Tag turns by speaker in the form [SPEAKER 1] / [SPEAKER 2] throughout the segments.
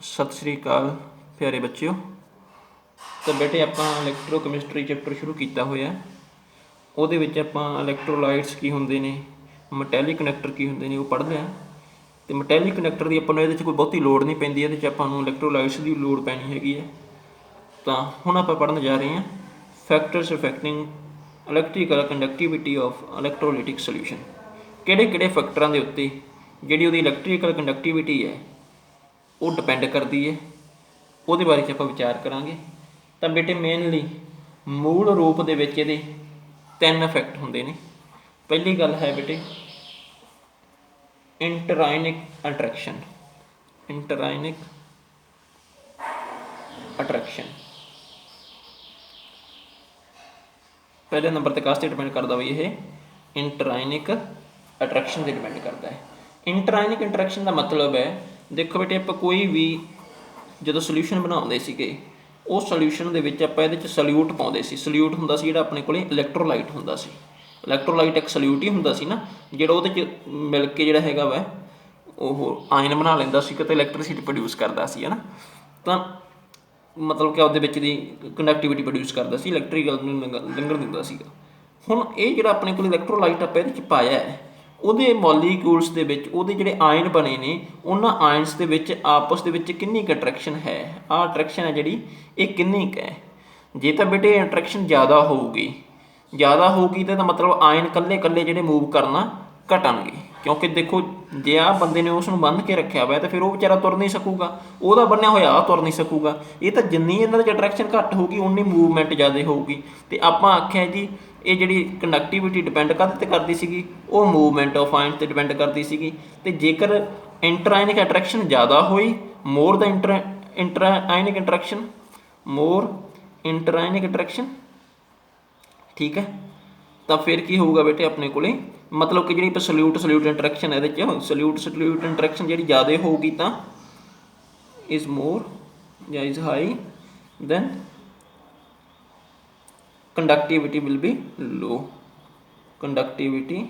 [SPEAKER 1] ਸਤਿ ਸ਼੍ਰੀ ਅਕਾਲ ਪਿਆਰੇ ਬੱਚਿਓ। ਤਾਂ ਬੇਟੇ ਆਪਾਂ ਇਲੈਕਟ੍ਰੋਕੈਮਿਸਟਰੀ ਚੈਪਟਰ ਸ਼ੁਰੂ ਕੀਤਾ ਹੋਇਆ। ਉਹਦੇ ਵਿੱਚ ਆਪਾਂ ਇਲੈਕਟ੍ਰੋਲਾਈਟਸ ਕੀ ਹੁੰਦੇ ਨੇ, ਮੈਟੈਲਿਕ ਕੰਡਕਟਰ ਕੀ ਹੁੰਦੇ ਨੇ ਉਹ ਪੜ੍ਹਦੇ ਹਾਂ। ਅਤੇ ਮੈਟੈਲਿਕ ਕੰਡਕਟਰ ਦੀ ਆਪਾਂ ਨੂੰ ਇਹਦੇ 'ਚ ਕੋਈ ਬਹੁਤੀ ਲੋੜ ਨਹੀਂ ਪੈਂਦੀ, ਇਹਦੇ 'ਚ ਆਪਾਂ ਨੂੰ ਇਲੈਕਟ੍ਰੋਲਾਈਟਸ ਦੀ ਲੋੜ ਪੈਣੀ ਹੈਗੀ ਹੈ। ਤਾਂ ਹੁਣ ਆਪਾਂ ਪੜ੍ਹਨ ਜਾ ਰਹੇ ਹਾਂ factors affecting electrical conductivity of electrolytic solution. ਕਿਹੜੇ ਕਿਹੜੇ ਫੈਕਟਰਾਂ ਦੇ ਉੱਤੇ ਜਿਹੜੀ ਉਹਦੀ ਇਲੈਕਟ੍ਰੀਕਲ ਕੰਡਕਟੀਵਿਟੀ ਹੈ ਉਹ ਡਿਪੈਂਡ ਕਰਦੀ ਹੈ, ਉਹਦੇ ਬਾਰੇ 'ਚ ਆਪਾਂ ਵਿਚਾਰ ਕਰਾਂਗੇ। ਤਾਂ ਬੇਟੇ ਮੇਨਲੀ ਮੂਲ ਰੂਪ ਦੇ ਵਿੱਚ ਇਹਦੇ 3 ਇਫੈਕਟ ਹੁੰਦੇ ਨੇ। ਪਹਿਲੀ ਗੱਲ ਹੈ ਬੇਟੇ ਇੰਟਰਾਇਨਿਕ ਅਟਰੈਕਸ਼ਨ। ਇੰਟਰਾਇਨਿਕ ਅਟਰੈਕਸ਼ਨ ਪਹਿਲੇ ਨੰਬਰ 'ਤੇ ਕਾਸ 'ਤੇ ਡਿਪੈਂਡ ਕਰਦਾ ਬਈ ਇਹ ਇੰਟਰਾਇਨਿਕ ਅਟਰੈਕਸ਼ਨ 'ਤੇ ਡਿਪੈਂਡ ਕਰਦਾ ਹੈ। ਇੰਟਰਾਇਨਿਕ ਅਟਰੈਕਸ਼ਨ ਦਾ ਮਤਲਬ ਹੈ, ਦੇਖੋ ਬੇਟੇ ਆਪਾਂ ਕੋਈ ਵੀ ਜਦੋਂ ਸੋਲਿਊਸ਼ਨ ਬਣਾਉਂਦੇ ਸੀਗੇ ਉਹ ਸੋਲਿਊਸ਼ਨ ਦੇ ਵਿੱਚ ਆਪਾਂ ਇਹਦੇ 'ਚ ਸਲਿਊਟ ਪਾਉਂਦੇ ਸੀ। ਸਲਿਊਟ ਹੁੰਦਾ ਸੀ ਜਿਹੜਾ ਆਪਣੇ ਕੋਲ ਇਲੈਕਟ੍ਰੋਲਾਈਟ ਹੁੰਦਾ ਸੀ। ਇਲੈਕਟ੍ਰੋਲਾਈਟ ਇੱਕ ਸਲਿਊਟ ਹੀ ਹੁੰਦਾ ਸੀ ਨਾ, ਜਿਹੜਾ ਉਹਦੇ 'ਚ ਮਿਲ ਕੇ ਜਿਹੜਾ ਹੈਗਾ ਵਾ ਉਹ ਆਇਨ ਬਣਾ ਲੈਂਦਾ ਸੀ ਅਤੇ ਇਲੈਕਟ੍ਰੀਸਿਟੀ ਪ੍ਰੋਡਿਊਸ ਕਰਦਾ ਸੀ, ਹੈ ਨਾ। ਤਾਂ ਮਤਲਬ ਕਿ ਉਹਦੇ ਵਿੱਚ ਦੀ ਕੰਡਕਟੀਵਿਟੀ ਪ੍ਰੋਡਿਊਸ ਕਰਦਾ ਸੀ, ਇਲੈਕਟ੍ਰੀਕਲ ਨੂੰ ਲੰਘਣ ਦਿੰਦਾ ਸੀਗਾ। ਹੁਣ ਇਹ ਜਿਹੜਾ ਆਪਣੇ ਕੋਲ ਇਲੈਕਟ੍ਰੋਲਾਈਟ ਆਪਾਂ ਇਹਦੇ 'ਚ ਪਾਇਆ ਹੈ, ਉਹਦੇ ਮੋਲੀਕਿਊਲਸ ਦੇ ਵਿੱਚ ਉਹਦੇ ਜਿਹੜੇ ਆਇਨ ਬਣੇ ਨੇ, ਉਹਨਾਂ ਆਇਨਸ ਦੇ ਵਿੱਚ ਆਪਸ ਦੇ ਵਿੱਚ ਕਿੰਨੀ ਕੁ ਅਟਰੈਕਸ਼ਨ ਹੈ। ਆਹ ਅਟਰੈਕਸ਼ਨ ਹੈ ਜਿਹੜੀ ਇਹ ਕਿੰਨੀ ਕੁ ਹੈ। ਜੇ ਤਾਂ ਬੇਟੇ ਅਟਰੈਕਸ਼ਨ ਜ਼ਿਆਦਾ ਹੋਊਗੀ ਤਾਂ ਇਹਦਾ ਮਤਲਬ ਆਇਨ ਇਕੱਲੇ ਇਕੱਲੇ ਜਿਹੜੇ ਮੂਵ ਕਰਨਾ ਘਟਣਗੇ, ਕਿਉਂਕਿ ਦੇਖੋ ਜੇ ਆਹ ਬੰਦੇ ਨੇ ਉਸ ਨੂੰ ਬੰਨ੍ਹ ਕੇ ਰੱਖਿਆ ਹੋਇਆ ਤਾਂ ਫਿਰ ਉਹ ਵਿਚਾਰਾ ਤੁਰ ਨਹੀਂ ਸਕੂਗਾ, ਉਹਦਾ ਬੰਨਿਆ ਹੋਇਆ ਆਹ ਤੁਰ ਨਹੀਂ ਸਕੂਗਾ। ਇਹ ਤਾਂ ਜਿੰਨੀ ਇਹਨਾਂ ਦੀ ਅਟਰੈਕਸ਼ਨ ਘੱਟ ਹੋਊਗੀ ਉਨੀ ਮੂਵਮੈਂਟ ਜ਼ਿਆਦਾ ਹੋਊਗੀ। ਅਤੇ ਆਪਾਂ ਆਖਿਆ ਜੀ ਇਹ ਜਿਹੜੀ ਕੰਡਕਟੀਵਿਟੀ ਡਿਪੈਂਡ ਕਾਹਦੇ 'ਤੇ ਕਰਦੀ ਸੀਗੀ, ਉਹ ਮੂਵਮੈਂਟ ਆਫ ਆਇਨ 'ਤੇ ਡਿਪੈਂਡ ਕਰਦੀ ਸੀਗੀ। ਅਤੇ ਜੇਕਰ ਇੰਟਰਾਇਨਿਕ ਅਟਰੈਕਸ਼ਨ ਜ਼ਿਆਦਾ ਹੋਈ, ਮੋਰ ਦਾ ਇੰਟਰਾਇਨਿਕ ਅਟਰੈਕਸ਼ਨ, ਮੋਰ ਇੰਟਰਾਇਨਿਕ ਅਟਰੈਕਸ਼ਨ, ਠੀਕ ਹੈ। ਤਾਂ ਫਿਰ ਕੀ ਹੋਊਗਾ ਬੇਟੇ ਆਪਣੇ ਕੋਲ, ਮਤਲਬ ਕਿ ਜਿਹੜੀ ਆਪਾਂ ਸਲਿਊਟ ਇੰਟਰੈਕਸ਼ਨ ਇਹਦੇ 'ਚ ਸਲਿਊਟ ਇੰਟਰੈਕਸ਼ਨ ਜਿਹੜੀ ਜ਼ਿਆਦਾ ਹੋਊਗੀ ਤਾਂ ਇਜ਼ ਮੋਰ ਜਾਂ is high then conductivity will be low. Conductivity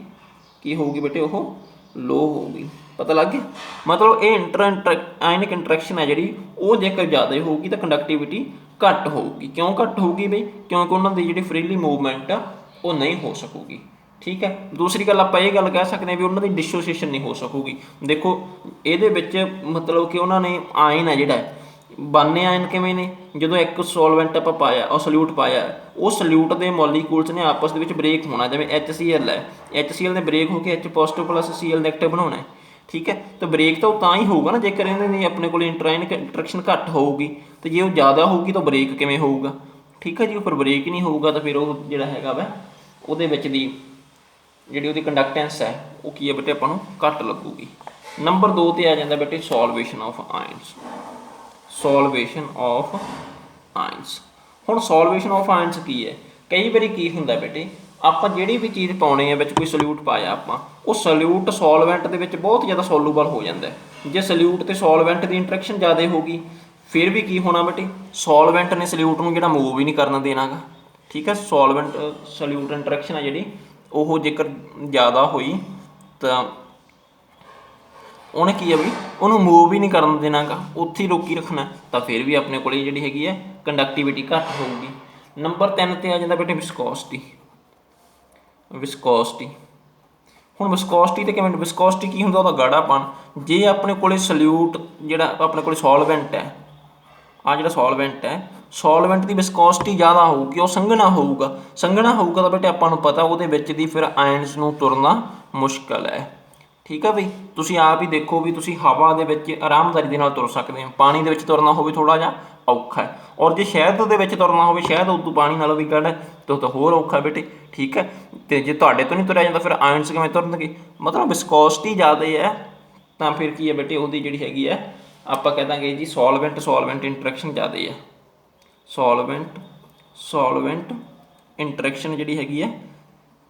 [SPEAKER 1] ਕੀ ਹੋਊਗੀ ਬੇਟੇ, ਉਹ ਲੋ ਹੋਊਗੀ। ਪਤਾ ਲੱਗ ਗਿਆ। ਮਤਲਬ ਇਹ ਆਇਨਿਕ ਇੰਟਰੈਕਸ਼ਨ ਹੈ ਜਿਹੜੀ ਉਹ ਜੇਕਰ ਜ਼ਿਆਦਾ ਹੋਊਗੀ ਤਾਂ ਕੰਡਕਟੀਵਿਟੀ ਘੱਟ ਹੋਊਗੀ। ਕਿਉਂ ਘੱਟ ਹੋਊਗੀ ਬਈ, ਕਿਉਂਕਿ ਉਹਨਾਂ ਦੀ ਜਿਹੜੀ ਫਰੀਲੀ ਮੂਵਮੈਂਟ ਆ ਉਹ ਨਹੀਂ ਹੋ ਸਕੂਗੀ, ਠੀਕ ਹੈ। ਦੂਸਰੀ ਗੱਲ ਆਪਾਂ ਇਹ ਗੱਲ ਕਹਿ ਸਕਦੇ ਹਾਂ ਵੀ ਉਹਨਾਂ ਦੀ ਡਿਸੋਸੀਏਸ਼ਨ ਨਹੀਂ ਹੋ ਸਕੂਗੀ। ਦੇਖੋ ਇਹਦੇ ਵਿੱਚ ਮਤਲਬ ਕਿ ਉਹਨਾਂ ਨੇ ਆਇਨ ਹੈ ਜਿਹੜਾ ਬਣਨੇ ਆਇਨ ਕਿਵੇਂ ਨੇ, ਜਦੋਂ ਇੱਕ ਸੋਲਵੈਂਟ ਆਪਾਂ ਪਾਇਆ, ਉਹ ਸਲਿਊਟ ਪਾਇਆ, ਉਹ ਸਲਿਊਟ ਦੇ ਮੋਲੀਕਿਊਲਸ ਨੇ ਆਪਸ ਦੇ ਵਿੱਚ ਬ੍ਰੇਕ ਹੋਣਾ। ਜਿਵੇਂ HCl ਹੈ, HCl ਨੇ ਬ੍ਰੇਕ ਹੋ ਕੇ H positive plus Cl negative ਬਣਾਉਣਾ, ਠੀਕ ਹੈ। ਤਾਂ ਬ੍ਰੇਕ ਤਾਂ ਉਹ ਤਾਂ ਹੀ ਹੋਊਗਾ ਨਾ ਜੇਕਰ ਇਹਨਾਂ ਦੀ ਆਪਣੇ ਕੋਲ ਇੰਟਰਾਇਨਿਕ ਇੰਟਰੈਕਸ਼ਨ ਘੱਟ ਹੋਊਗੀ। ਅਤੇ ਜੇ ਉਹ ਜ਼ਿਆਦਾ ਹੋਊਗੀ ਤਾਂ ਬ੍ਰੇਕ ਕਿਵੇਂ ਹੋਊਗਾ, ਠੀਕ ਹੈ ਜੀ। ਉਹ ਫਿਰ ਬ੍ਰੇਕ ਹੀ ਨਹੀਂ ਹੋਊਗਾ ਤਾਂ ਫਿਰ ਉਹ ਜਿਹੜਾ ਹੈਗਾ ਵਾ ਉਹਦੇ ਵਿੱਚ ਦੀ ਜਿਹੜੀ ਉਹਦੀ ਕੰਡਕਟੈਂਸ ਹੈ ਉਹ ਕੀ ਹੈ ਬੇਟੇ ਆਪਾਂ ਨੂੰ ਘੱਟ ਲੱਗੂਗੀ। ਨੰਬਰ 2 'ਤੇ ਆ ਜਾਂਦਾ ਬੇਟੇ solvation of ions. Solvation of ions. ਹੁਣ ਸੋਲਵੇਸ਼ਨ ਆਫ ਆਇਨਸ ਕੀ ਹੈ, ਕਈ ਵਾਰੀ ਕੀ ਹੁੰਦਾ ਬੇਟੇ, ਆਪਾਂ ਜਿਹੜੀ ਵੀ ਚੀਜ਼ ਪਾਉਣੀ ਹੈ ਵਿੱਚ ਕੋਈ ਸਲਿਊਟ ਪਾਇਆ ਆਪਾਂ, ਉਹ ਸਲਿਊਟ ਸੋਲਵੈਂਟ ਦੇ ਵਿੱਚ ਬਹੁਤ ਜ਼ਿਆਦਾ ਸੋਲੂਬਲ ਹੋ ਜਾਂਦਾ। ਜੇ ਸਲਿਊਟ ਅਤੇ ਸੋਲਵੈਂਟ ਦੀ ਇੰਟਰੈਕਸ਼ਨ ਜ਼ਿਆਦਾ ਹੋਊਗੀ ਫਿਰ ਵੀ ਕੀ ਹੋਣਾ ਬੇਟੇ, ਸੋਲਵੈਂਟ ਨੇ ਸਲਿਊਟ ਨੂੰ ਜਿਹੜਾ ਮੂਵ ਹੀ ਨਹੀਂ ਕਰਨ ਦੇਣਾ ਗਾ, ਠੀਕ ਹੈ। ਸੋਲਵੈਂਟ ਸਲਿਊਟ ਇੰਟਰੈਕਸ਼ਨ ਹੈ ਜਿਹੜੀ ਉਹ ਜੇਕਰ ਜ਼ਿਆਦਾ ਹੋਈ ਤਾਂ ਉਹਨੇ ਕੀ ਹੈ ਬਈ ਉਹਨੂੰ ਮੂਵ ਹੀ ਨਹੀਂ ਕਰਨ ਦੇਣਾ ਗਾ, ਉੱਥੇ ਹੀ ਰੋਕੀ ਰੱਖਣਾ। ਤਾਂ ਫਿਰ ਵੀ ਆਪਣੇ ਕੋਲ ਜਿਹੜੀ ਹੈਗੀ ਹੈ ਕੰਡਕਟੀਵਿਟੀ ਘੱਟ ਹੋਊਗੀ। ਨੰਬਰ 3 'ਤੇ ਆ ਜਾਂਦਾ ਬੇਟੇ ਵਿਸਕੋਸਿਟੀ। ਵਿਸਕੋਸਿਟੀ ਹੁਣ ਵਿਸਕੋਸਿਟੀ 'ਤੇ ਕਿਵੇਂ, ਵਿਸਕੋਸਿਟੀ ਕੀ ਹੁੰਦਾ, ਉਹਦਾ ਗਾੜਾਪਣ। ਜੇ ਆਪਣੇ ਕੋਲ ਸਲਿਊਟ ਜਿਹੜਾ ਆਪਣੇ ਕੋਲ ਸੋਲਵੈਂਟ ਹੈ, ਆਹ ਜਿਹੜਾ ਸੋਲਵੈਂਟ ਹੈ, ਸੋਲਵੈਂਟ ਦੀ ਵਿਸਕੋਸਿਟੀ ਜ਼ਿਆਦਾ ਹੋਊਗੀ, ਉਹ ਸੰਘਣਾ ਹੋਊਗਾ ਤਾਂ ਬੇਟੇ ਆਪਾਂ ਨੂੰ ਪਤਾ ਉਹਦੇ ਵਿੱਚ ਦੀ ਫਿਰ ਆਇਨਸ ਨੂੰ ਤੁਰਨਾ ਮੁਸ਼ਕਿਲ ਹੈ, ਠੀਕ ਹੈ ਬਈ। ਤੁਸੀਂ ਆਪ ਹੀ ਦੇਖੋ ਵੀ ਤੁਸੀਂ ਹਵਾ ਦੇ ਵਿੱਚ ਆਰਾਮਦਾਰੀ ਦੇ ਨਾਲ ਤੁਰ ਸਕਦੇ ਹੋ, ਪਾਣੀ ਦੇ ਵਿੱਚ ਤੁਰਨਾ ਹੋਵੇ ਥੋੜ੍ਹਾ ਜਿਹਾ ਔਖਾ ਹੈ। ਔਰ ਜੇ ਸ਼ਹਿਦ ਦੇ ਵਿੱਚ ਤੁਰਨਾ ਹੋਵੇ, ਸ਼ਹਿਦ ਉਦੋਂ ਪਾਣੀ ਨਾਲੋਂ ਵੀ ਗੜ ਤਾਂ ਉਹ ਤਾਂ ਹੋਰ ਔਖਾ ਬੇਟੇ, ਠੀਕ ਹੈ। ਅਤੇ ਜੇ ਤੁਹਾਡੇ ਤੋਂ ਨਹੀਂ ਤੁਰਿਆ ਜਾਂਦਾ ਫਿਰ ਆਇਨਸ ਕਿਵੇਂ ਤੁਰਨਗੇ। ਮਤਲਬ ਵਿਸਕੋਸਿਟੀ ਜ਼ਿਆਦਾ ਹੈ ਤਾਂ ਫਿਰ ਕੀ ਹੈ ਬੇਟੇ ਉਹਦੀ ਜਿਹੜੀ ਹੈਗੀ ਹੈ ਆਪਾਂ ਕਹਿ ਦਾਂਗੇ ਜੀ ਸੋਲਵੈਂਟ ਇੰਟਰੈਕਸ਼ਨ ਜ਼ਿਆਦਾ ਹੈ। ਸੋਲਵੈਂਟ ਇੰਟਰੈਕਸ਼ਨ ਜਿਹੜੀ ਹੈਗੀ ਹੈ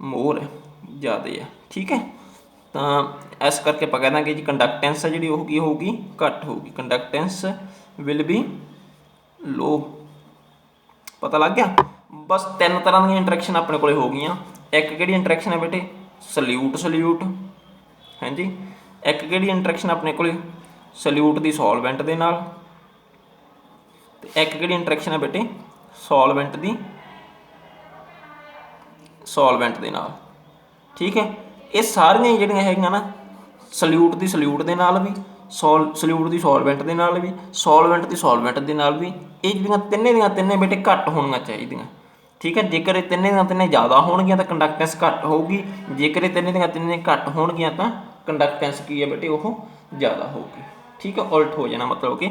[SPEAKER 1] ਮੋਰ ਹੈ, ਜ਼ਿਆਦਾ ਹੈ, ਠੀਕ ਹੈ। ਤਾਂ ਇਸ ਕਰਕੇ ਆਪਾਂ ਕਹਿ ਦਾਂਗੇ ਜੀ ਕੰਡਕਟੈਂਸ ਹੈ ਜਿਹੜੀ ਉਹ ਕੀ ਹੋਊਗੀ, ਘੱਟ ਹੋਊਗੀ। ਕੰਡਕਟੈਂਸ ਵਿਲ ਬੀ ਲੋ। ਪਤਾ ਲੱਗ ਗਿਆ। ਬਸ 3 ਤਰ੍ਹਾਂ ਦੀਆਂ ਇੰਟਰੈਕਸ਼ਨ ਆਪਣੇ ਕੋਲ ਹੋ ਗਈਆਂ। ਇੱਕ ਕਿਹੜੀ ਇੰਟਰੈਕਸ਼ਨ ਹੈ ਬੇਟੇ, ਸਲਿਊਟ, ਹਾਂਜੀ। ਇੱਕ ਕਿਹੜੀ ਇੰਟਰੈਕਸ਼ਨ ਆਪਣੇ ਕੋਲ, ਸਲਿਊਟ ਦੀ ਸੋਲਵੈਂਟ ਦੇ ਨਾਲ, ਤੇ ਇੱਕ ਕਿਹੜੀ ਇੰਟਰੈਕਸ਼ਨ ਹੈ ਬੇਟੇ, ਸੋਲਵੈਂਟ ਦੀ ਸੋਲਵੈਂਟ ਦੇ ਨਾਲ। ਠੀਕ ਹੈ, ਇਹ ਸਾਰੀਆਂ ਜਿਹੜੀਆਂ ਹੈਗੀਆਂ ਨਾ, ਸਲਿਊਟ ਦੀ ਸਲਿਊਟ ਦੇ ਨਾਲ ਵੀ, ਸਲਿਊਟ ਦੀ ਸੋਲਵੈਂਟ ਦੇ ਨਾਲ ਵੀ, ਸੋਲਵੈਂਟ ਦੀ ਸੋਲਵੈਂਟ ਦੇ ਨਾਲ ਵੀ, ਇਹ ਜਿਹੜੀਆਂ ਤਿੰਨੇ ਦੀਆਂ ਤਿੰਨੇ ਬੇਟੇ ਘੱਟ ਹੋਣੀਆਂ ਚਾਹੀਦੀਆਂ। ਠੀਕ ਹੈ, ਜੇਕਰ ਇਹ ਤਿੰਨੇ ਦੀਆਂ ਤਿੰਨੇ ਜ਼ਿਆਦਾ ਹੋਣਗੀਆਂ ਤਾਂ ਕੰਡਕਟੈਂਸ ਘੱਟ ਹੋਊਗੀ, ਜੇਕਰ ਇਹ ਤਿੰਨੇ ਦੀਆਂ ਤਿੰਨੇ ਘੱਟ ਹੋਣਗੀਆਂ ਤਾਂ ਕੰਡਕਟੈਂਸ ਕੀ ਹੈ ਬੇਟੇ, ਉਹ ਜ਼ਿਆਦਾ ਹੋਊਗੀ। ਠੀਕ ਹੈ, ਉਲਟ ਹੋ ਜਾਣਾ, ਮਤਲਬ ਕਿ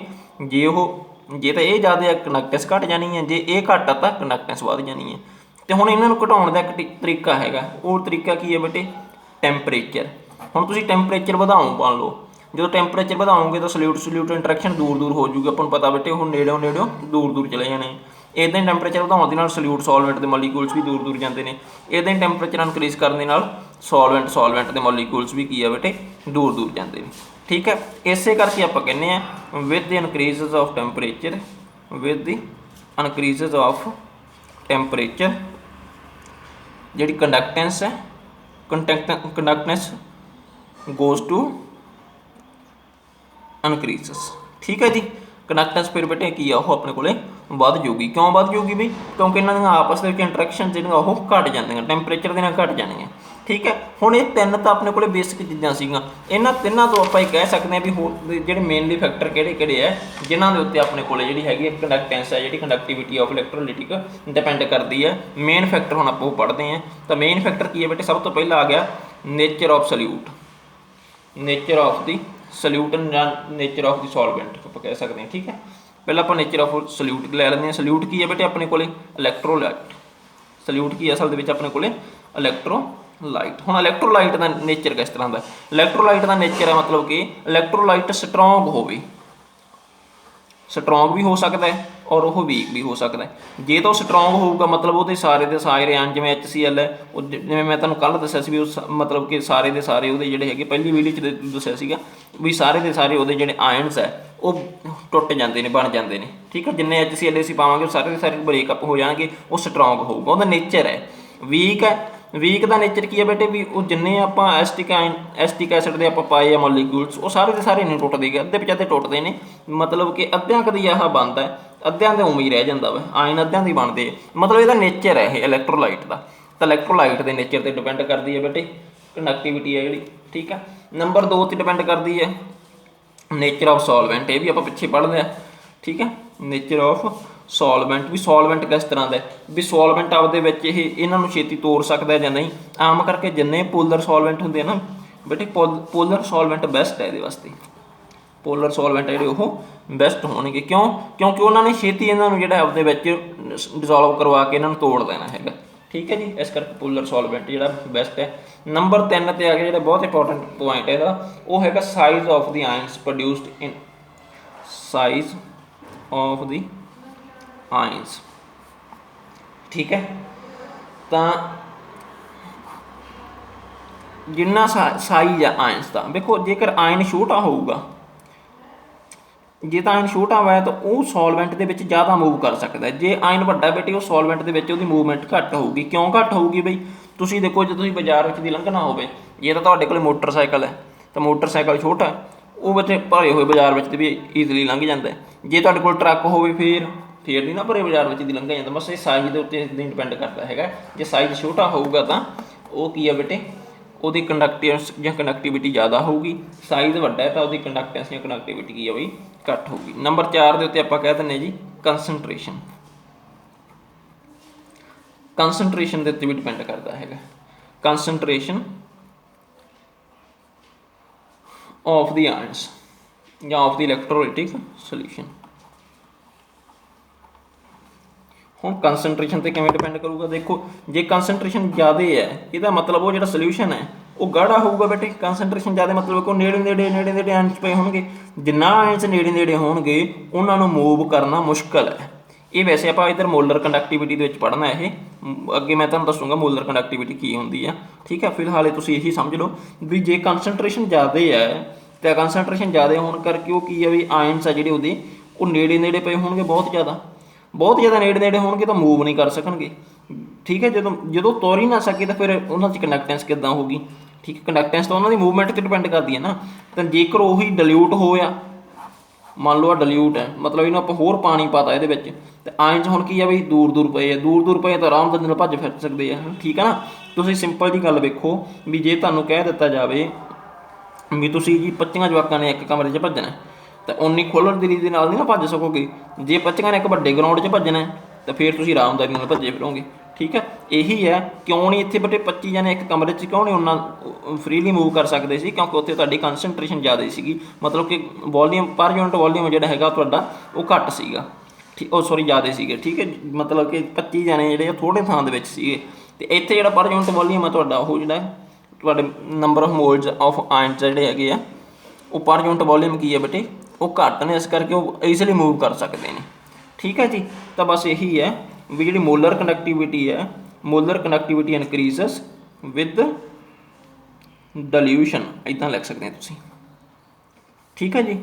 [SPEAKER 1] ਜੇ ਤਾਂ ਇਹ ਜ਼ਿਆਦਾ ਹੈ ਕੰਡਕਟੈਂਸ ਘੱਟ ਜਾਣੀ ਹੈ, ਜੇ ਇਹ ਘੱਟ ਆ ਤਾਂ ਕੰਡਕਟੈਂਸ ਵੱਧ ਜਾਣੀ ਹੈ। ਅਤੇ ਹੁਣ ਇਹਨਾਂ ਨੂੰ ਘਟਾਉਣ ਦਾ ਇੱਕ ਤਰੀਕਾ ਹੈਗਾ, ਉਹ ਤਰੀਕਾ ਕੀ ਹੈ ਬੇਟੇ, ਟੈਂਪਰੇਚਰ। ਹੁਣ ਤੁਸੀਂ ਟੈਂਪਰੇਚਰ ਵਧਾਓ ਮੰਨ ਲਓ, ਜਦੋਂ ਟੈਂਪਰੇਚਰ ਵਧਾਓਗੇ ਤਾਂ ਸਲਿਊਟ ਇੰਟਰੈਕਸ਼ਨ ਦੂਰ ਦੂਰ ਹੋ ਜੂਗੀ, ਆਪਾਂ ਨੂੰ ਪਤਾ ਬੇਟੇ ਉਹ ਨੇੜਿਓਂ ਦੂਰ ਦੂਰ ਚਲੇ ਜਾਣੇ। ਇੱਦਾਂ ਹੀ ਟੈਂਪਰੇਚਰ ਵਧਾਉਣ ਦੇ ਨਾਲ ਸਲਿਊਟ ਸੋਲਵੈਂਟ ਦੇ ਮੋਲੀਕੂਲਸ ਵੀ ਦੂਰ ਦੂਰ ਜਾਂਦੇ ਨੇ। ਇੱਦਾਂ ਹੀ ਟੈਂਪਰੇਚਰ ਇਨਕਰੀਜ਼ ਕਰਨ ਦੇ ਨਾਲ ਸੋਲਵੈਂਟ ਦੇ ਮੋਲੀਕੂਲਸ ਵੀ ਕੀ ਆ ਬੇਟੇ, ਦੂਰ ਦੂਰ ਜਾਂਦੇ ਨੇ। ਠੀਕ ਹੈ, ਇਸੇ ਕਰਕੇ ਆਪਾਂ ਕਹਿੰਦੇ ਹਾਂ with the increases of temperature, ਜਿਹੜੀ ਕੰਡਕਟੈਂਸ ਹੈ, ਕੰਡਕਟੈਂਸ ਗੋਜ਼ ਟੂ ਇਨਕਰੀਜ਼ਸ। ਠੀਕ ਹੈ ਜੀ, ਕੰਡਕਟੈਂਸ ਫਿਰ ਬੇਟੇ ਕੀ ਆ, ਉਹ ਆਪਣੇ ਕੋਲੇ ਵੱਧ ਜਾਊਗੀ। ਕਿਉਂ ਵੱਧ ਜਾਊਗੀ ਬਈ, ਕਿਉਂਕਿ ਇਹਨਾਂ ਦੀਆਂ ਆਪਸ ਦੇ ਵਿੱਚ ਇੰਟਰੈਕਸ਼ਨ ਜਿਹੜੀਆਂ ਉਹ ਘੱਟ ਜਾਂਦੀਆਂ, ਟੈਂਪਰੇਚਰ ਦੇ ਨਾਲ ਘੱਟ ਜਾਣੀਆਂ। ਠੀਕ ਹੈ, ਹੁਣ ਇਹ ਤਿੰਨ ਤਾਂ ਆਪਣੇ ਕੋਲੇ ਬੇਸਿਕ ਚੀਜ਼ਾਂ ਸੀਗੀਆਂ, ਇਹਨਾਂ ਤਿੰਨਾਂ ਤੋਂ ਆਪਾਂ ਇਹ ਕਹਿ ਸਕਦੇ ਹਾਂ ਵੀ ਹੋਰ ਜਿਹੜੇ ਮੇਨਲੀ ਫੈਕਟਰ ਕਿਹੜੇ ਕਿਹੜੇ ਹੈ ਜਿਨ੍ਹਾਂ ਦੇ ਉੱਤੇ ਆਪਣੇ ਕੋਲੇ ਜਿਹੜੀ ਹੈਗੀ ਹੈ ਕੰਡਕਟੈਂਸ ਹੈ, ਜਿਹੜੀ ਕੰਡਕਟੀਵਿਟੀ ਆਫ ਇਲੈਕਟ੍ਰੋਲਾਈਟਿਕ ਡਿਪੈਂਡ ਕਰਦੀ ਹੈ। ਮੇਨ ਫੈਕਟਰ ਹੁਣ ਆਪਾਂ ਉਹ ਪੜ੍ਹਦੇ ਹਾਂ। ਤਾਂ ਮੇਨ ਫੈਕਟਰ ਕੀ ਹੈ ਬੇਟੇ, ਸਭ ਤੋਂ ਪਹਿਲਾਂ ਆ ਗਿਆ nature of salute, nature of the salute ਜਾਂ ਨੇਚਰ ਆਫ ਦੀ ਸੋਲਵੈਂਟ ਆਪਾਂ ਕਹਿ ਸਕਦੇ ਹਾਂ। ਠੀਕ ਹੈ, ਪਹਿਲਾਂ ਆਪਾਂ ਨੇਚਰ ਆਫ ਸਲਿਊਟ ਲੈ ਲੈਂਦੇ ਹਾਂ। ਸਲਿਊਟ ਕੀ ਹੈ ਬੇਟੇ, ਆਪਣੇ ਕੋਲੇ ਇਲੈਕਟ੍ਰੋਲਾਈਟ। ਸਲਿਊਟ ਕੀ ਅਸਲ ਦੇ ਵਿੱਚ ਆਪਣੇ ਕੋਲੇ ਇਲੈਕਟ੍ਰੋਲਾਈਟ। ਹੁਣ ਇਲੈਕਟ੍ਰੋਲਾਈਟ ਦਾ ਨੇਚਰ ਕਿਸ ਤਰ੍ਹਾਂ ਦਾ, ਇਲੈਕਟ੍ਰੋਲਾਈਟ ਦਾ ਨੇਚਰ ਹੈ ਮਤਲਬ ਕਿ ਇਲੈਕਟ੍ਰੋਲਾਈਟ ਸਟਰੋਂਗ ਹੋਵੇ, ਸਟਰੋਂਗ ਵੀ ਹੋ ਸਕਦਾ ਹੈ ਔਰ ਉਹ ਵੀਕ ਵੀ ਹੋ ਸਕਦਾ ਹੈ। ਜੇ ਤਾਂ ਉਹ ਸਟਰੋਂਗ ਹੋਊਗਾ ਮਤਲਬ ਉਹਦੇ ਸਾਰੇ ਦੇ ਸਾਰੇ ਆਇਨ, ਜਿਵੇਂ HCl ਹੈ, ਉਹ ਜਿਵੇਂ ਮੈਂ ਤੁਹਾਨੂੰ ਕੱਲ੍ਹ ਦੱਸਿਆ ਸੀ ਵੀ ਉਹ ਮਤਲਬ ਕਿ ਸਾਰੇ ਦੇ ਸਾਰੇ ਉਹਦੇ ਜਿਹੜੇ ਹੈਗੇ, ਪਹਿਲੀ ਵੀਡੀਓ 'ਚ ਦੱਸਿਆ ਸੀਗਾ ਵੀ ਸਾਰੇ ਦੇ ਸਾਰੇ ਉਹਦੇ ਜਿਹੜੇ ਆਇਨਸ ਹੈ ਉਹ ਟੁੱਟ ਜਾਂਦੇ ਨੇ, ਬਣ ਜਾਂਦੇ ਨੇ। ਠੀਕ ਹੈ, ਜਿੰਨੇ HCl ਅਸੀਂ ਪਾਵਾਂਗੇ ਉਹ ਸਾਰੇ ਦੇ ਸਾਰੇ ਬ੍ਰੇਕਅਪ ਹੋ ਜਾਣਗੇ, ਉਹ ਸਟਰੋਂਗ ਹੋਊਗਾ। ਉਹਦਾ ਨੇਚਰ ਹੈ। ਵੀਕ ਹੈ, ਵੀਕ ਦਾ ਨੇਚਰ ਕੀ ਹੈ ਬੇਟੇ, ਵੀ ਉਹ ਜਿੰਨੇ ਆਪਾਂ ਐਸਟਿਕ ਐਸਿਡ ਦੇ ਆਪਾਂ ਪਾਏ ਆ ਮੋਲੀਕੂਲਸ, ਉਹ ਸਾਰੇ ਦੇ ਸਾਰੇ ਨਹੀਂ ਟੁੱਟਦੇ ਗੇ, ਅੱਧੇ ਪਿੱਛੇ ਟੁੱਟਦੇ ਨੇ, ਮਤਲਬ ਕਿ ਅੱਧਿਆਂ ਕਦੀ ਆਹ ਬਣਦਾ, ਅੱਧਿਆਂ ਦੇ ਉਵੇਂ ਹੀ ਰਹਿ ਜਾਂਦਾ ਵਾ, ਆਇਨ ਅੱਧਿਆਂ ਦੀ ਬਣਦੇ, ਮਤਲਬ ਇਹਦਾ ਨੇਚਰ ਹੈ ਇਹ ਇਲੈਕਟ੍ਰੋਲਾਈਟ ਦਾ। ਤਾਂ ਇਲੈਕਟ੍ਰੋਲਾਈਟ ਦੇ ਨੇਚਰ 'ਤੇ ਡਿਪੈਂਡ ਕਰਦੀ ਹੈ ਬੇਟੇ ਕੰਡਕਟੀਵਿਟੀ ਹੈ ਜਿਹੜੀ। ਠੀਕ ਹੈ, ਨੰਬਰ 2 'ਤੇ ਡਿਪੈਂਡ ਕਰਦੀ ਹੈ ਨੇਚਰ ਆਫ ਸੋਲਵੈਂਟ, ਇਹ ਵੀ ਆਪਾਂ ਪਿੱਛੇ ਪੜ੍ਹ ਲਿਆ। ਠੀਕ ਹੈ, ਨੇਚਰ ਆਫ ਸੋਲਵੈਂਟ, ਵੀ ਸੋਲਵੈਂਟ ਕਿਸ ਤਰ੍ਹਾਂ ਦਾ, ਵੀ ਸੋਲਵੈਂਟ ਆਪਦੇ ਵਿੱਚ ਇਹਨਾਂ ਨੂੰ ਛੇਤੀ ਤੋੜ ਸਕਦਾ ਜਾਂ ਨਹੀਂ। ਆਮ ਕਰਕੇ ਜਿੰਨੇ ਪੋਲਰ ਸੋਲਵੈਂਟ ਹੁੰਦੇ ਆ ਨਾ ਬੇਟੇ, ਪੋਲਰ ਸੋਲਵੈਂਟ ਬੈਸਟ ਹੈ ਇਹਦੇ ਵਾਸਤੇ। ਪੋਲਰ ਸੋਲਵੈਂਟ ਜਿਹੜੇ ਉਹ ਬੈਸਟ ਹੋਣਗੇ, ਕਿਉਂਕਿ ਉਹਨਾਂ ਨੇ ਛੇਤੀ ਇਹਨਾਂ ਨੂੰ ਜਿਹੜਾ ਆਪਦੇ ਵਿੱਚ ਡਿਜ਼ੋਲਵ ਕਰਵਾ ਕੇ ਇਹਨਾਂ ਨੂੰ ਤੋੜ ਦੇਣਾ ਹੈਗਾ। ਠੀਕ ਹੈ ਜੀ, ਇਸ ਕਰਕੇ ਪੋਲਰ ਸੋਲਵੈਂਟ ਜਿਹੜਾ ਬੈਸਟ ਹੈ। ਨੰਬਰ 3 'ਤੇ ਆ ਗਿਆ ਜਿਹੜਾ ਬਹੁਤ ਇੰਪੋਰਟੈਂਟ ਪੁਆਇੰਟ ਹੈ ਇਹਦਾ, ਉਹ ਹੈਗਾ size of the ions produced in, size of the ions. ਠੀਕ ਹੈ, ਤਾਂ ਜਿੰਨਾ ਸਾਈਜ਼ ਆ ਆਇਨਸ ਦਾ, ਦੇਖੋ ਜੇਕਰ ਆਇਨ ਛੋਟਾ ਹੋਊਗਾ, ਜੇ ਤਾਂ ਆਇਨ ਛੋਟਾ ਹੋਇਆ ਤਾਂ ਉਹ ਸੋਲਵੈਂਟ ਦੇ ਵਿੱਚ ਜ਼ਿਆਦਾ ਮੂਵ ਕਰ ਸਕਦਾ। ਜੇ ਆਇਨ ਵੱਡਾ ਬੇਟੇ, ਉਹ ਸੋਲਵੈਂਟ ਦੇ ਵਿੱਚ ਉਹਦੀ ਮੂਵਮੈਂਟ ਘੱਟ ਹੋਊਗੀ। ਕਿਉਂ ਘੱਟ ਹੋਊਗੀ ਬਈ, ਤੁਸੀਂ ਦੇਖੋ ਜੇ ਤੁਸੀਂ ਬਾਜ਼ਾਰ ਵਿੱਚ ਦੀ ਲੰਘਣਾ ਹੋਵੇ, ਜੇ ਤਾਂ ਤੁਹਾਡੇ ਕੋਲ ਮੋਟਰਸਾਈਕਲ ਹੈ ਤਾਂ ਮੋਟਰਸਾਈਕਲ ਛੋਟਾ, ਉਹ ਬੱਚੇ ਭਰੇ ਹੋਏ ਬਾਜ਼ਾਰ ਵਿੱਚ ਵੀ ਈਜ਼ੀਲੀ ਲੰਘ ਜਾਂਦਾ। ਜੇ ਤੁਹਾਡੇ ਕੋਲ ਟਰੱਕ ਹੋਵੇ ਫਿਰ ਨਹੀਂ ਨਾ ਭਰੇ ਬਾਜ਼ਾਰ ਵਿੱਚ ਦੀ ਲੰਘਿਆ ਜਾਂਦਾ। ਬਸ ਇਹ ਸਾਈਜ਼ ਦੇ ਉੱਤੇ ਡਿਪੈਂਡ ਕਰਦਾ ਹੈਗਾ। ਜੇ ਸਾਈਜ਼ ਛੋਟਾ ਹੋਊਗਾ ਤਾਂ ਉਹ ਕੀ ਆ ਬੇਟੇ, ਉਹਦੀ ਕੰਡਕਟੈਂਸ ਜਾਂ ਕੰਡਕਟੀਵਿਟੀ ਜ਼ਿਆਦਾ ਹੋਊਗੀ। ਸਾਈਜ਼ ਵੱਡਾ ਹੈ ਤਾਂ ਉਹਦੀ ਕੰਡਕਟੈਂਸ ਜਾਂ ਕੰਡਕਟੀਵਿਟੀ ਕੀ ਆ ਬਈ, ਘੱਟ ਹੋਊਗੀ। ਨੰਬਰ 4 ਦੇ ਉੱਤੇ ਆਪਾਂ ਕਹਿ ਦਿੰਦੇ ਜੀ ਕੰਸਨਟ੍ਰੇਸ਼ਨ। ਕੰਸਨਟ੍ਰੇਸ਼ਨ ਦੇ ਉੱਤੇ ਵੀ ਡਿਪੈਂਡ ਕਰਦਾ ਹੈਗਾ। ਕੰਸਨਟ੍ਰੇਸ਼ਨ ਆਫ ਦੀ ਆਇਨਸ ਜਾਂ ਆਫ ਦੀ ਇਲੈਕਟ੍ਰੋਲਾਈਟਿਕ ਸੋਲਿਊਸ਼ਨ। ਹੁਣ ਕੰਸਨਟ੍ਰੇਸ਼ਨ 'ਤੇ ਕਿਵੇਂ ਡਿਪੈਂਡ ਕਰੂਗਾ, ਦੇਖੋ ਜੇ ਕੰਸਨਟ੍ਰੇਸ਼ਨ ਜ਼ਿਆਦਾ ਹੈ ਇਹਦਾ ਮਤਲਬ ਉਹ ਜਿਹੜਾ ਸੋਲਿਊਸ਼ਨ ਹੈ ਉਹ ਗਾੜਾ ਹੋਊਗਾ ਬੇਟੇ। ਕੰਸਨਟ੍ਰੇਸ਼ਨ ਜ਼ਿਆਦਾ ਮਤਲਬ ਕਿ ਨੇੜੇ ਨੇੜੇ ਆਇਨਸ ਪਏ ਹੋਣਗੇ। ਜਿੰਨਾ ਆਇਨਸ ਨੇੜੇ ਹੋਣਗੇ ਉਹਨਾਂ ਨੂੰ ਮੂਵ ਕਰਨਾ ਮੁਸ਼ਕਲ ਹੈ। ਇਹ ਵੈਸੇ ਆਪਾਂ ਇੱਧਰ ਮੋਲਰ ਕੰਡਕਟੀਵਿਟੀ ਦੇ ਵਿੱਚ ਪੜ੍ਹਨਾ, ਇਹ ਅੱਗੇ ਮੈਂ ਤੁਹਾਨੂੰ ਦੱਸੂਗਾ ਮੋਲਰ ਕੰਡਕਟੀਵਿਟੀ ਕੀ ਹੁੰਦੀ ਆ। ਠੀਕ ਹੈ, ਫਿਲਹਾਲ ਤੁਸੀਂ ਇਹੀ ਸਮਝ ਲਓ ਵੀ ਜੇ ਕੰਸਨਟ੍ਰੇਸ਼ਨ ਜ਼ਿਆਦਾ ਹੈ ਤਾਂ ਕੰਸਨਟ੍ਰੇਸ਼ਨ ਜ਼ਿਆਦਾ ਹੋਣ ਕਰਕੇ ਉਹ ਕੀ ਹੈ ਵੀ ਆਇਨਸ ਆ ਜਿਹੜੇ ਉਹਦੇ ਉਹ ਨੇੜੇ ਪਏ ਹੋਣਗੇ, ਬਹੁਤ ਜ਼ਿਆਦਾ ਨੇੜੇ ਹੋਣਗੇ ਤਾਂ ਮੂਵ ਨਹੀਂ ਕਰ ਸਕਣਗੇ। ਠੀਕ ਹੈ, ਜਦੋਂ ਤੁਰ ਹੀ ਨਾ ਸਕੇ ਤਾਂ ਫਿਰ ਉਹਨਾਂ 'ਚ ਕੰਡਕਟੈਂਸ ਕਿੱਦਾਂ ਹੋਊਗੀ। ਠੀਕ ਹੈ, ਕੰਡਕਟੈਂਸ ਤਾਂ ਉਹਨਾਂ ਦੀ ਮੂਵਮੈਂਟ 'ਤੇ ਡਿਪੈਂਡ ਕਰਦੀ ਹੈ ਨਾ। ਤਾਂ ਜੇਕਰ ਉਹੀ ਡਿਲਿਊਟ ਹੋਇਆ ਮੰਨ ਲਓ ਆ ਡਿਲਿਊਟ ਹੈ, ਮਤਲਬ ਇਹਨੂੰ ਆਪਾਂ ਹੋਰ ਪਾਣੀ ਪਾਤਾ ਇਹਦੇ ਵਿੱਚ, ਤੇ ਆਇਨਸ ਹੁਣ ਕੀ ਆ ਬਈ ਦੂਰ ਦੂਰ ਪਏ ਆ, ਦੂਰ ਦੂਰ ਪਏ ਤਾਂ ਆਰਾਮ ਨਾਲ ਭੱਜ ਫਿਰ ਸਕਦੇ ਆ, ਠੀਕ ਹੈ ਨਾ। ਤੁਸੀਂ ਸਿੰਪਲ ਜੀ ਗੱਲ ਵੇਖੋ ਵੀ ਜੇ ਤੁਹਾਨੂੰ ਕਹਿ ਦਿੱਤਾ ਜਾਵੇ ਵੀ ਤੁਸੀਂ ਜੀ 25 ਜਵਾਕਾਂ ਨੇ ਇੱਕ ਕਮਰੇ 'ਚ ਭੱਜਣਾ, ਤਾਂ ਉਨੀ ਖੋਲ੍ਹਣ ਦੀ ਰੀਤ ਦੇ ਨਾਲ ਨਹੀਂ ਨਾ ਭੱਜ ਸਕੋਗੇ। ਜੇ 25 ਨੇ ਇੱਕ ਵੱਡੇ ਗਰਾਊਂਡ 'ਚ ਭੱਜਣਾ ਤਾਂ ਫਿਰ ਤੁਸੀਂ ਆਰਾਮਦਾਰੀ ਨਾਲ ਭੱਜੇ ਫਿਰੋਗੇ, ਠੀਕ ਹੈ। ਇਹੀ ਹੈ ਕਿਉਂ ਨਹੀਂ ਇੱਥੇ ਬੇਟੇ 25 ਜਣੇ ਇੱਕ ਕਮਰੇ 'ਚ ਕਿਉਂ ਨਹੀਂ ਉਹਨਾਂ ਫਰੀਲੀ ਮੂਵ ਕਰ ਸਕਦੇ ਸੀ, ਕਿਉਂਕਿ ਉੱਥੇ ਤੁਹਾਡੀ ਕੰਸਨਟਰੇਸ਼ਨ ਜ਼ਿਆਦਾ ਸੀਗੀ, ਮਤਲਬ ਕਿ ਵੋਲੀਅਮ ਪਰ ਯੂਨਿਟ ਵੋਲੀਅਮ ਜਿਹੜਾ ਹੈਗਾ ਤੁਹਾਡਾ ਉਹ ਘੱਟ ਸੀਗਾ, ਉਹ ਸੋਰੀ ਜ਼ਿਆਦਾ ਸੀਗੇ, ਠੀਕ ਹੈ। ਮਤਲਬ ਕਿ 25 ਜਣੇ ਜਿਹੜੇ ਥੋੜ੍ਹੇ ਥਾਂ ਦੇ ਵਿੱਚ ਸੀਗੇ, ਅਤੇ ਇੱਥੇ ਜਿਹੜਾ ਪਰ ਯੂਨਿਟ ਵੋਲੀਅਮ ਹੈ ਤੁਹਾਡਾ ਉਹ ਜਿਹੜਾ ਤੁਹਾਡੇ number of moles of ions ਜਿਹੜੇ ਹੈਗੇ ਆ ਉਹ ਪਰ ਯੂਨਿਟ ਵੋਲੀਅਮ ਕੀ ਹੈ ਬੇਟੇ ਉਹ ਘੱਟ ਨੇ, ਇਸ ਕਰਕੇ ਉਹ ਈਜ਼ੀਲੀ ਮੂਵ ਕਰ ਸਕਦੇ ਨੇ, ਠੀਕ ਹੈ ਜੀ। ਤਾਂ ਬਸ ਇਹੀ ਹੈ ਵੀ ਜਿਹੜੀ ਮੋਲਰ ਕੰਡਕਟੀਵਿਟੀ ਹੈ, ਮੋਲਰ ਕੰਡਕਟੀਵਿਟੀ ਇਨਕਰੀਜ਼ਸ ਵਿਦ ਡਿਲਿਊਸ਼ਨ, ਇੱਦਾਂ ਲਿਖ ਸਕਦੇ ਹੋ ਤੁਸੀਂ, ਠੀਕ ਹੈ ਜੀ।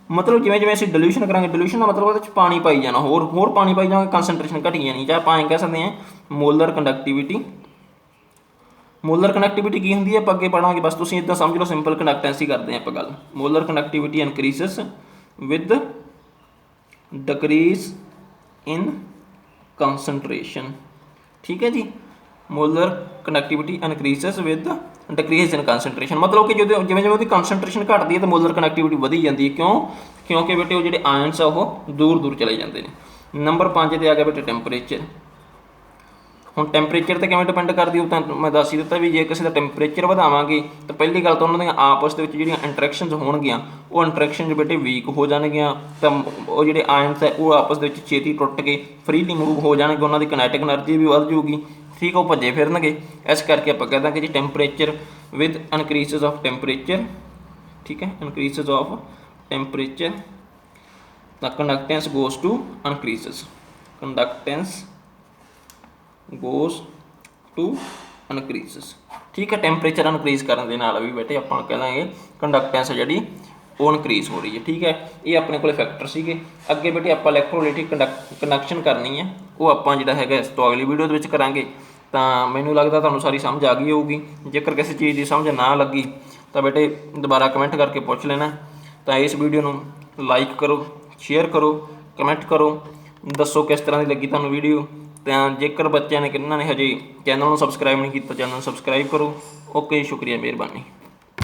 [SPEAKER 1] ਮਤਲਬ ਜਿਵੇਂ ਜਿਵੇਂ ਅਸੀਂ ਡਿਲਿਊਸ਼ਨ ਕਰਾਂਗੇ, ਡਿਲਿਊਸ਼ਨ ਦਾ ਮਤਲਬ ਉਹਦੇ 'ਚ ਪਾਣੀ ਪਾਈ ਜਾਣਾ, ਹੋਰ ਹੋਰ ਪਾਣੀ ਪਾਈ ਜਾਵਾਂਗੇ, ਕੰਸਨਟਰੇਸ਼ਨ ਘਟੀ ਜਾਣੀ, ਜਾਂ ਆਪਾਂ ਐਂ ਕਹਿ ਸਕਦੇ ਹਾਂ ਮੋਲਰ ਕੰਡਕਟੀਵਿਟੀ। ਮੋਲਰ ਕੰਡਕਟੀਵਿਟੀ ਕੀ ਹੁੰਦੀ ਹੈ ਆਪਾਂ ਅੱਗੇ ਪੜ੍ਹਾਂਗੇ, ਬਸ ਤੁਸੀਂ ਇੱਦਾਂ ਸਮਝ ਲਓ, ਸਿੰਪਲ ਕੰਡਕਟੈਂਸ ਹੀ ਕਰਦੇ ਹਾਂ ਆਪਾਂ ਗੱਲ। ਮੋਲਰ ਕੰਡਕਟੀਵਿਟੀ ਇਨਕਰੀਜ਼ਸ ਵਿਦ ਡਿਕਰੀਜ਼ ਇਨ ਕੰਸਨਟਰੇਸ਼ਨ, ਠੀਕ ਹੈ ਜੀ। ਮੋਲਰ ਕੰਡਕਟੀਵਿਟੀ ਇਨਕਰੀਜ਼ਸ ਵਿਦ ਡਿਕਰੀਜ਼ ਇਨ ਕੰਸਨਟਰੇਸ਼ਨ, ਮਤਲਬ ਕਿ ਜਦੋਂ ਜਿਵੇਂ ਜਿਵੇਂ ਉਹਦੀ ਕੰਸਨਟਰੇਸ਼ਨ ਘਟਦੀ ਹੈ ਤਾਂ ਮੋਲਰ ਕੰਡਕਟੀਵਿਟੀ ਵਧੀ ਜਾਂਦੀ ਹੈ, ਕਿਉਂ? ਕਿਉਂਕਿ ਬੇਟੇ ਉਹ ਜਿਹੜੇ ਆਇਨਸ ਆ ਉਹ ਦੂਰ ਦੂਰ ਚਲੇ ਜਾਂਦੇ ਨੇ। ਨੰਬਰ 5 ਤੇ ਆ ਗਿਆ ਬੇਟੇ ਟੈਂਪਰੇਚਰ। ਹੁਣ ਟੈਂਪਰੇਚਰ 'ਤੇ ਕਿਵੇਂ ਡਿਪੈਂਡ ਕਰਦੀ ਉਹ ਤਾਂ ਮੈਂ ਦੱਸ ਹੀ ਦਿੱਤਾ ਵੀ ਜੇ ਕਿਸੇ ਦਾ ਟੈਂਪਰੇਚਰ ਵਧਾਵਾਂਗੇ ਤਾਂ ਪਹਿਲੀ ਗੱਲ ਤਾਂ ਉਹਨਾਂ ਦੀਆਂ ਆਪਸ ਦੇ ਵਿੱਚ ਜਿਹੜੀਆਂ ਇੰਟਰੈਕਸ਼ਨਸ ਹੋਣਗੀਆਂ ਉਹ ਇੰਟਰੈਕਸ਼ਨ ਬੇਟੇ ਵੀਕ ਹੋ ਜਾਣਗੀਆਂ, ਤਾਂ ਉਹ ਜਿਹੜੇ ਆਇਨਸ ਹੈ ਉਹ ਆਪਸ ਦੇ ਵਿੱਚ ਛੇਤੀ ਟੁੱਟ ਕੇ ਫਰੀਲੀ ਮੂਵ ਹੋ ਜਾਣਗੇ, ਉਹਨਾਂ ਦੀ ਕਿਨੈਟਿਕ ਐਨਰਜੀ ਵੀ ਵੱਧ ਜਾਊਗੀ, ਠੀਕ, ਉਹ ਭੱਜੇ ਫਿਰਨਗੇ। ਇਸ ਕਰਕੇ ਆਪਾਂ ਕਹਿ ਦਾਂਗੇ ਜੀ temperature with increases of temperature, ਠੀਕ ਹੈ, ਇਨਕਰੀਜ਼ਸ ਆਫ ਟੈਂਪਰੇਚਰ ਤਾਂ conductance goes to increases, conductance goes to increases, ਠੀਕ ਹੈ। ਟੈਂਪਰੇਚਰ ਇਨਕਰੀਜ਼ ਕਰਨ ਦੇ ਨਾਲ ਵੀ ਬੇਟੇ ਆਪਾਂ ਕਹਿ ਦਾਂਗੇ ਕੰਡਕਟੈਂਸ ਜਿਹੜੀ ਉਹ ਇਨਕਰੀਜ਼ ਹੋ ਰਹੀ ਹੈ, ਠੀਕ ਹੈ। ਇਹ ਆਪਣੇ ਕੋਲ ਫੈਕਟਰ ਸੀਗੇ। ਅੱਗੇ ਬੇਟੇ ਆਪਾਂ ਇਲੈਕਟ੍ਰੋਲਾਈਟਿਕ ਕੰਡਕਸ਼ਨ ਕਰਨੀ ਹੈ, ਉਹ ਆਪਾਂ ਜਿਹੜਾ ਹੈਗਾ ਇਸ ਤੋਂ ਅਗਲੀ ਵੀਡੀਓ ਦੇ ਵਿੱਚ ਕਰਾਂਗੇ। ਤਾਂ ਮੈਨੂੰ ਲੱਗਦਾ ਤੁਹਾਨੂੰ ਸਾਰੀ ਸਮਝ ਆ ਗਈ ਹੋਊਗੀ। ਜੇਕਰ ਕਿਸੇ ਚੀਜ਼ ਦੀ ਸਮਝ ਨਾ ਲੱਗੀ ਤਾਂ ਬੇਟੇ ਦੁਬਾਰਾ ਕਮੈਂਟ ਕਰਕੇ ਪੁੱਛ ਲੈਣਾ। ਤਾਂ ਇਸ ਵੀਡੀਓ ਨੂੰ ਲਾਈਕ ਕਰੋ, ਸ਼ੇਅਰ ਕਰੋ, ਕਮੈਂਟ ਕਰੋ, ਦੱਸੋ ਕਿਸ ਤਰ੍ਹਾਂ ਦੀ ਲੱਗੀ ਤੁਹਾਨੂੰ ਵੀਡੀਓ। ਤਾਂ ਜੇਕਰ ਬੱਚਿਆਂ ਨੇ ਕਿਹਨਾਂ ਨੇ ਹਜੇ ਚੈਨਲ ਨੂੰ ਸਬਸਕ੍ਰਾਈਬ ਨਹੀਂ ਕੀਤਾ, ਚੈਨਲ ਨੂੰ ਸਬਸਕ੍ਰਾਈਬ ਕਰੋ। ਓਕੇ, ਸ਼ੁਕਰੀਆ, ਮਿਹਰਬਾਨੀ।